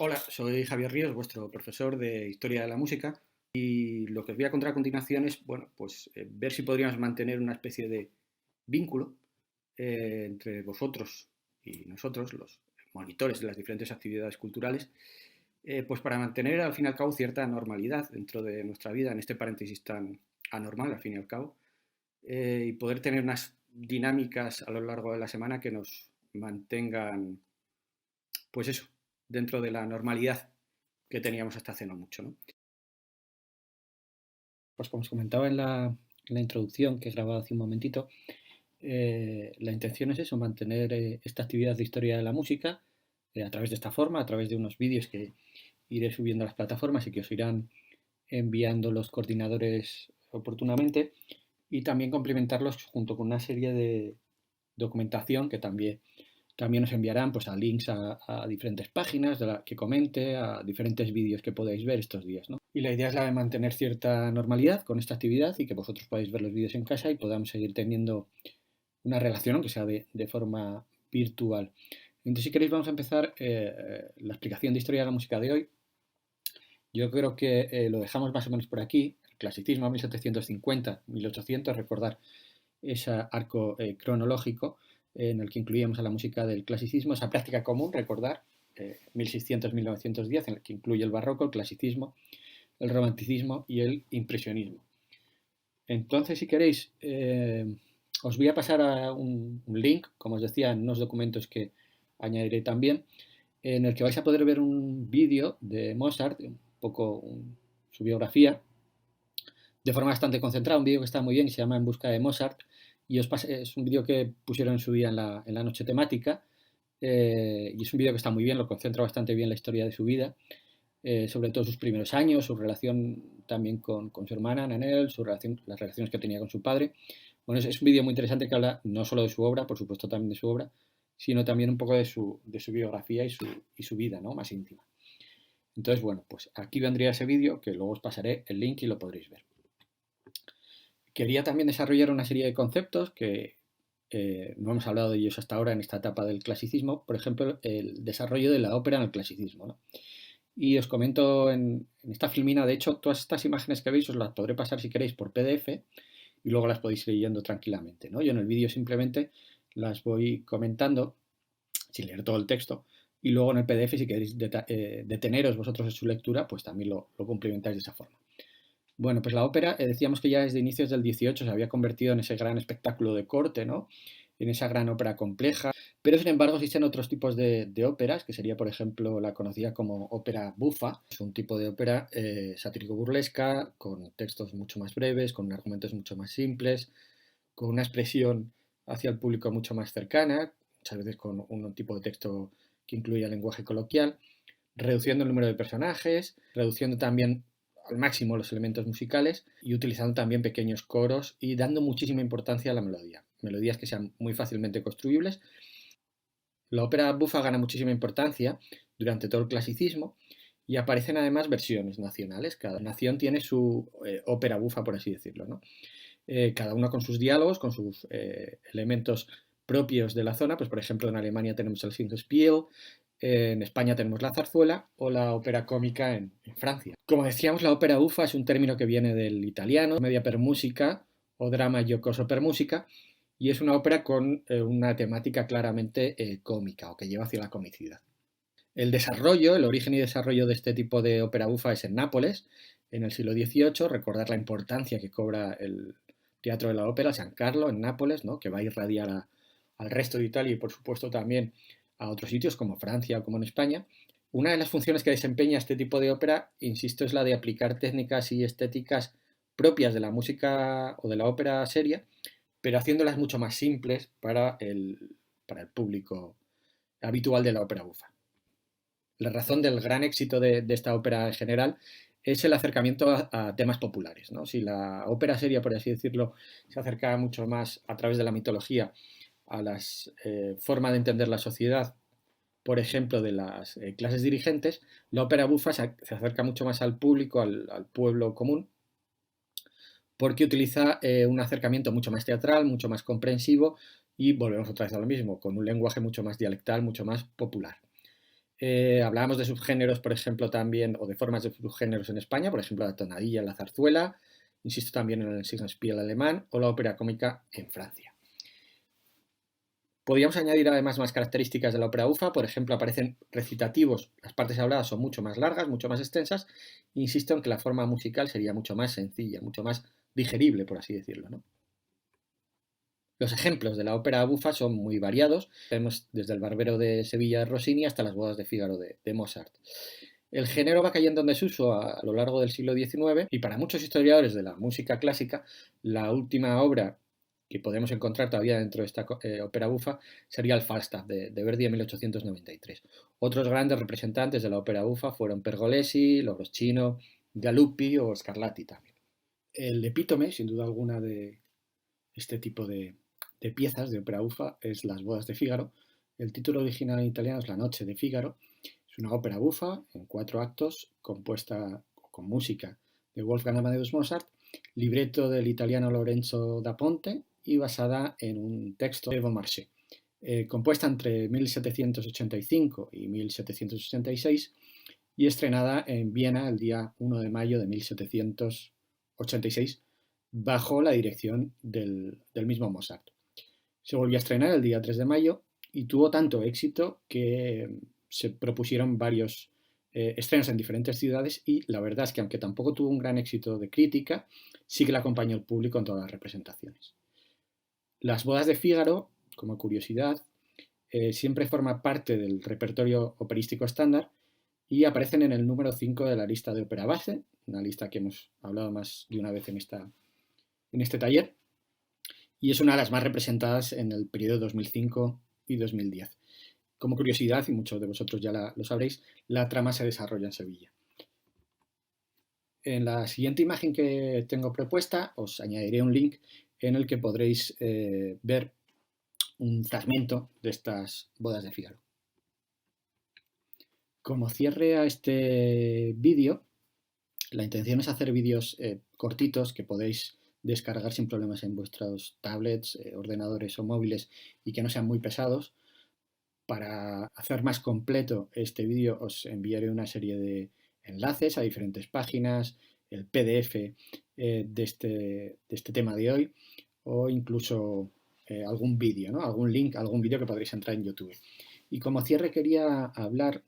Hola, soy Javier Ríos, vuestro profesor de Historia de la Música, y lo que os voy a contar a continuación es, bueno, pues ver si podríamos mantener una especie de vínculo entre vosotros y nosotros, los monitores de las diferentes actividades culturales, pues para mantener al fin y al cabo cierta normalidad dentro de nuestra vida, en este paréntesis tan anormal al fin y al cabo, y poder tener unas dinámicas a lo largo de la semana que nos mantengan, pues eso, dentro de la normalidad que teníamos hasta hace no mucho, ¿no? Pues como os comentaba en la introducción que he grabado hace un momentito, la intención es eso, mantener esta actividad de historia de la música a través de esta forma, a través de unos vídeos que iré subiendo a las plataformas y que os irán enviando los coordinadores oportunamente, y también complementarlos junto con una serie de documentación que también os enviarán pues, a links a diferentes páginas que comente, a diferentes vídeos que podéis ver estos días, ¿no? Y la idea es la de mantener cierta normalidad con esta actividad y que vosotros podáis ver los vídeos en casa y podamos seguir teniendo una relación, aunque sea de forma virtual. Entonces, si queréis, vamos a empezar la explicación de historia de la música de hoy. Yo creo que lo dejamos más o menos por aquí. El clasicismo 1750-1800, recordar ese arco cronológico en el que incluíamos a la música del clasicismo, esa práctica común, recordar 1600-1910, en el que incluye el barroco, el clasicismo, el romanticismo y el impresionismo. Entonces, si queréis, os voy a pasar a un link, como os decía, en unos documentos que añadiré también, en el que vais a poder ver un vídeo de Mozart, un poco su biografía, de forma bastante concentrada, un vídeo que está muy bien y se llama En busca de Mozart, y es un vídeo que pusieron en su día en la noche temática, y es un vídeo que está muy bien, lo concentra bastante bien la historia de su vida, sobre todo sus primeros años, su relación también con su hermana Nanel, las relaciones que tenía con su padre. Bueno, es un vídeo muy interesante que habla no solo de su obra, por supuesto también de su obra, sino también un poco de su biografía y su vida, ¿no? Más íntima. Entonces, bueno, pues aquí vendría ese vídeo que luego os pasaré el link y lo podréis ver. Quería también desarrollar una serie de conceptos que no hemos hablado de ellos hasta ahora en esta etapa del clasicismo, por ejemplo, el desarrollo de la ópera en el clasicismo, ¿no? Y os comento en esta filmina, de hecho, todas estas imágenes que veis os las podré pasar si queréis por PDF y luego las podéis ir leyendo tranquilamente, ¿no? Yo en el vídeo simplemente las voy comentando sin leer todo el texto, y luego en el PDF si queréis deteneros vosotros en su lectura, pues también lo complementáis de esa forma. Bueno, pues la ópera, decíamos que ya desde inicios del 18 se había convertido en ese gran espectáculo de corte, ¿no? En esa gran ópera compleja, pero sin embargo existen otros tipos de óperas, que sería, por ejemplo, la conocida como ópera bufa. Es un tipo de ópera satírico-burlesca, con textos mucho más breves, con argumentos mucho más simples, con una expresión hacia el público mucho más cercana, muchas veces con un tipo de texto que incluye el lenguaje coloquial, reduciendo el número de personajes, reduciendo también al máximo los elementos musicales y utilizando también pequeños coros y dando muchísima importancia a la melodía. Melodías que sean muy fácilmente construibles. La ópera bufa gana muchísima importancia durante todo el clasicismo y aparecen además versiones nacionales. Cada nación tiene su ópera bufa, por así decirlo, ¿no? Cada una con sus diálogos, con sus elementos propios de la zona. Pues, por ejemplo, en Alemania tenemos el Singspiel, en España tenemos la zarzuela o la ópera cómica en Francia. Como decíamos, la ópera bufa es un término que viene del italiano, media per musica o drama giocoso per musica, y es una ópera con una temática claramente cómica o que lleva hacia la comicidad. El origen y desarrollo de este tipo de ópera bufa es en Nápoles, en el siglo XVIII. Recordar la importancia que cobra el Teatro de la Ópera, San Carlo, en Nápoles, ¿no? Que va a irradiar al resto de Italia y, por supuesto, también a otros sitios como Francia o como en España. Una de las funciones que desempeña este tipo de ópera, insisto, es la de aplicar técnicas y estéticas propias de la música o de la ópera seria, pero haciéndolas mucho más simples para el público habitual de la ópera bufa. La razón del gran éxito de esta ópera en general es el acercamiento a temas populares, ¿no? Si la ópera seria, por así decirlo, se acercaba mucho más a través de la mitología a las formas de entender la sociedad, por ejemplo, de las clases dirigentes, la ópera bufa se acerca mucho más al público, al pueblo común, porque utiliza un acercamiento mucho más teatral, mucho más comprensivo, y volvemos otra vez a lo mismo, con un lenguaje mucho más dialectal, mucho más popular. Hablábamos de subgéneros, por ejemplo, también, o de formas de subgéneros en España, por ejemplo, la tonadilla, la zarzuela, insisto también en el Singspiel alemán o la ópera cómica en Francia. Podríamos añadir además más características de la ópera bufa, por ejemplo, aparecen recitativos, las partes habladas son mucho más largas, mucho más extensas, insisto en que la forma musical sería mucho más sencilla, mucho más digerible, por así decirlo, ¿no? Los ejemplos de la ópera bufa son muy variados, tenemos desde el Barbero de Sevilla de Rossini hasta las Bodas de Fígaro de Mozart. El género va cayendo en desuso a lo largo del siglo XIX y para muchos historiadores de la música clásica, la última obra que podemos encontrar todavía dentro de esta ópera bufa sería el Falstaff de Verdi en 1893. Otros grandes representantes de la ópera bufa fueron Pergolesi, Loroschino, Galuppi o Scarlatti también. El epítome, sin duda alguna, de este tipo de piezas de ópera bufa es Las Bodas de Fígaro. El título original en italiano es La Noche de Fígaro. Es una ópera bufa en 4 actos, compuesta con música de Wolfgang Amadeus Mozart, libreto del italiano Lorenzo da Ponte y basada en un texto de Beaumarchais. Compuesta entre 1785 y 1786 y estrenada en Viena el día 1 de mayo de 1786 bajo la dirección del mismo Mozart. Se volvió a estrenar el día 3 de mayo y tuvo tanto éxito que se propusieron varios estrenos en diferentes ciudades y la verdad es que aunque tampoco tuvo un gran éxito de crítica, sí que la acompañó el público en todas las representaciones. Las Bodas de Fígaro, como curiosidad, siempre forma parte del repertorio operístico estándar y aparecen en el número 5 de la lista de ópera base, una lista que hemos hablado más de una vez en este taller, y es una de las más representadas en el periodo 2005 y 2010. Como curiosidad, y muchos de vosotros ya lo sabréis, la trama se desarrolla en Sevilla. En la siguiente imagen que tengo propuesta os añadiré un link en el que podréis ver un fragmento de estas Bodas de Fígaro. Como cierre a este vídeo, la intención es hacer vídeos cortitos que podéis descargar sin problemas en vuestros tablets, ordenadores o móviles y que no sean muy pesados. Para hacer más completo este vídeo os enviaré una serie de enlaces a diferentes páginas, el PDF de este tema de hoy o incluso algún vídeo, ¿no? Algún link, algún vídeo que podréis entrar en YouTube. Y como cierre quería hablar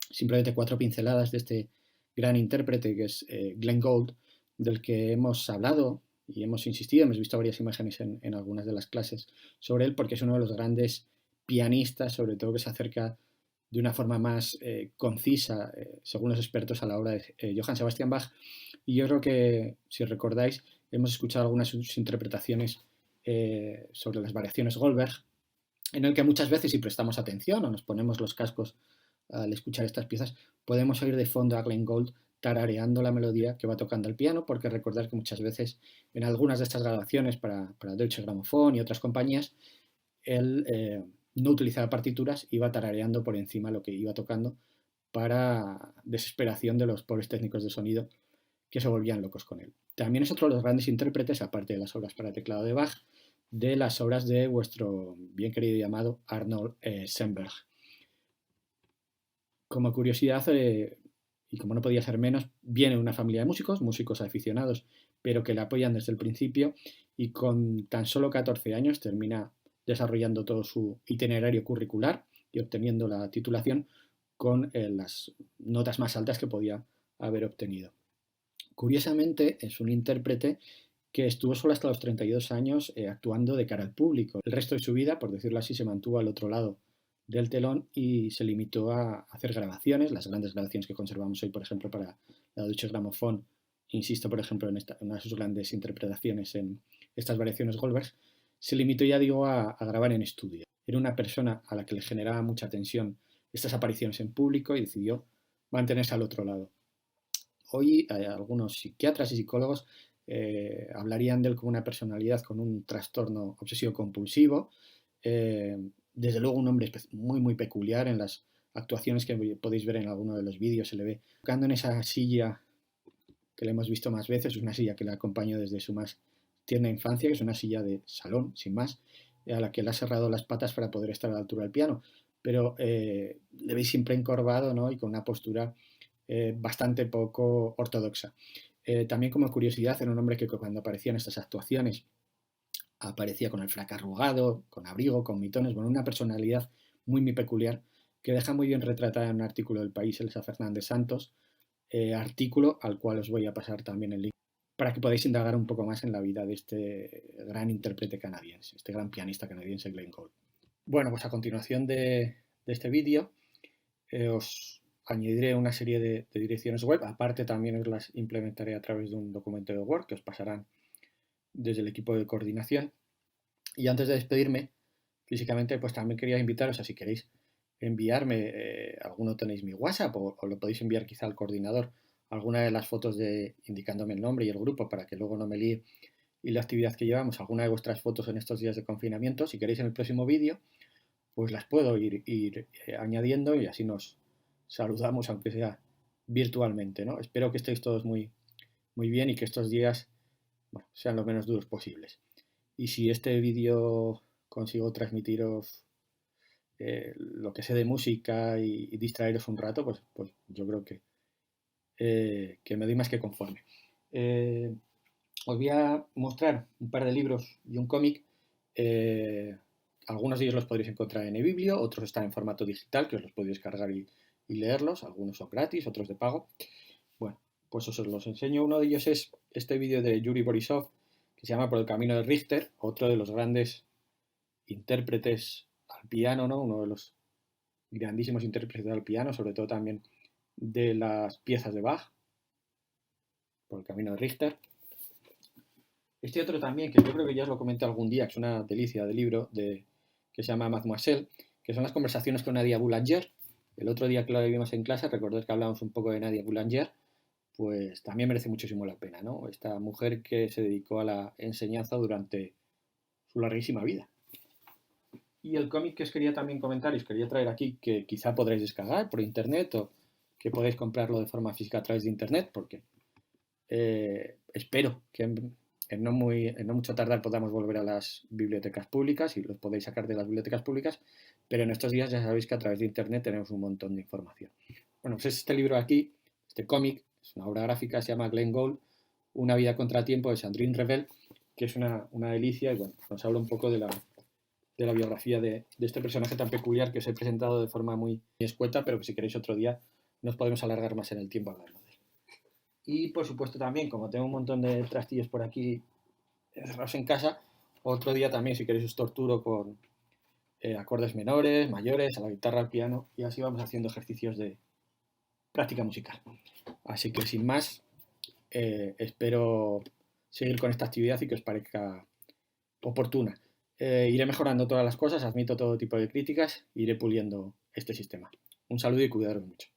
simplemente cuatro pinceladas de este gran intérprete que es Glenn Gould, del que hemos hablado y hemos insistido, hemos visto varias imágenes en algunas de las clases sobre él porque es uno de los grandes pianistas, sobre todo que se acerca de una forma más concisa, según los expertos, a la obra de Johann Sebastian Bach. Y yo creo que, si recordáis, hemos escuchado algunas de sus interpretaciones sobre las variaciones Goldberg, en el que muchas veces, si prestamos atención o nos ponemos los cascos al escuchar estas piezas, podemos oír de fondo a Glenn Gould tarareando la melodía que va tocando el piano, porque recordad que muchas veces en algunas de estas grabaciones para Deutsche Grammophon y otras compañías, él no utilizaba partituras, iba tarareando por encima lo que iba tocando para desesperación de los pobres técnicos de sonido que se volvían locos con él. También es otro de los grandes intérpretes, aparte de las obras para teclado de Bach, de las obras de vuestro bien querido y amado Arnold Schoenberg. Como curiosidad, y como no podía ser menos, viene de una familia de músicos aficionados, pero que le apoyan desde el principio y con tan solo 14 años termina desarrollando todo su itinerario curricular y obteniendo la titulación con las notas más altas que podía haber obtenido. Curiosamente, es un intérprete que estuvo solo hasta los 32 años actuando de cara al público. El resto de su vida, por decirlo así, se mantuvo al otro lado del telón y se limitó a hacer grabaciones, las grandes grabaciones que conservamos hoy, por ejemplo, para la Deutsche Grammophon, insisto, por ejemplo, en una de sus grandes interpretaciones en estas variaciones Goldberg, se limitó, ya digo, a grabar en estudio. Era una persona a la que le generaba mucha tensión estas apariciones en público y decidió mantenerse al otro lado. Hoy algunos psiquiatras y psicólogos hablarían de él como una personalidad con un trastorno obsesivo-compulsivo, desde luego un hombre muy muy peculiar. En las actuaciones que podéis ver en alguno de los vídeos se le ve tocando en esa silla que le hemos visto más veces, es una silla que le acompañó desde su más tierna infancia, que es una silla de salón, sin más, a la que le ha cerrado las patas para poder estar a la altura del piano, pero le veis siempre encorvado, ¿no? Y con una postura bastante poco ortodoxa. También como curiosidad, era un hombre que cuando aparecía en estas actuaciones aparecía con el frac arrugado, con abrigo, con mitones, bueno, una personalidad muy peculiar que deja muy bien retratada en un artículo del País, Elsa Fernández Santos, artículo al cual os voy a pasar también el link para que podáis indagar un poco más en la vida de este gran intérprete canadiense, este gran pianista canadiense Glenn Gould. Bueno, pues a continuación de este vídeo os añadiré una serie de direcciones web, aparte también os las implementaré a través de un documento de Word que os pasarán desde el equipo de coordinación. Y antes de despedirme, físicamente, pues también quería invitaros a si queréis enviarme, alguno tenéis mi WhatsApp o lo podéis enviar quizá al coordinador, alguna de las fotos indicándome el nombre y el grupo para que luego no me líe y la actividad que llevamos, alguna de vuestras fotos en estos días de confinamiento. Si queréis en el próximo vídeo, pues las puedo ir añadiendo y así nos saludamos, aunque sea virtualmente, ¿no? Espero que estéis todos muy bien y que estos días, bueno, sean lo menos duros posibles. Y si este vídeo consigo transmitiros lo que sé de música y distraeros un rato, pues yo creo que me doy más que conforme. Os voy a mostrar un par de libros y un cómic. Algunos de ellos los podréis encontrar en eBiblio, otros están en formato digital, que os los podéis descargar y leerlos. Algunos son gratis, otros de pago. Bueno, pues os los enseño. Uno de ellos es este vídeo de Yuri Borisov, que se llama Por el camino de Richter, otro de los grandes intérpretes al piano, ¿no? Uno de los grandísimos intérpretes al piano, sobre todo también de las piezas de Bach, Por el camino de Richter. Este otro también, que yo creo que ya os lo comenté algún día, que es una delicia de libro, que se llama Mademoiselle, que son las conversaciones con Nadia Boulanger. El otro día que lo vimos en clase, recordad que hablamos un poco de Nadia Boulanger, pues también merece muchísimo la pena, ¿no? Esta mujer que se dedicó a la enseñanza durante su larguísima vida. Y el cómic que os quería también comentar y os quería traer aquí, que quizá podréis descargar por internet o que podéis comprarlo de forma física a través de internet, porque espero que en no mucho tardar podamos volver a las bibliotecas públicas y los podéis sacar de las bibliotecas públicas, pero en estos días ya sabéis que a través de internet tenemos un montón de información. Bueno, pues es este libro aquí, este cómic, es una obra gráfica, se llama Glenn Gould, Una vida contratiempo, de Sandrine Revel, que es una delicia y bueno, nos habla un poco de la biografía de este personaje tan peculiar que os he presentado de forma muy escueta, pero que si queréis otro día nos podemos alargar más en el tiempo hablando de él. Y por supuesto también, como tengo un montón de trastillos por aquí cerrados en casa, otro día también si queréis os torturo con acordes menores, mayores, a la guitarra, al piano, y así vamos haciendo ejercicios de práctica musical. Así que sin más, espero seguir con esta actividad y que os parezca oportuna. Iré mejorando todas las cosas, admito todo tipo de críticas, iré puliendo este sistema. Un saludo y cuidaros mucho.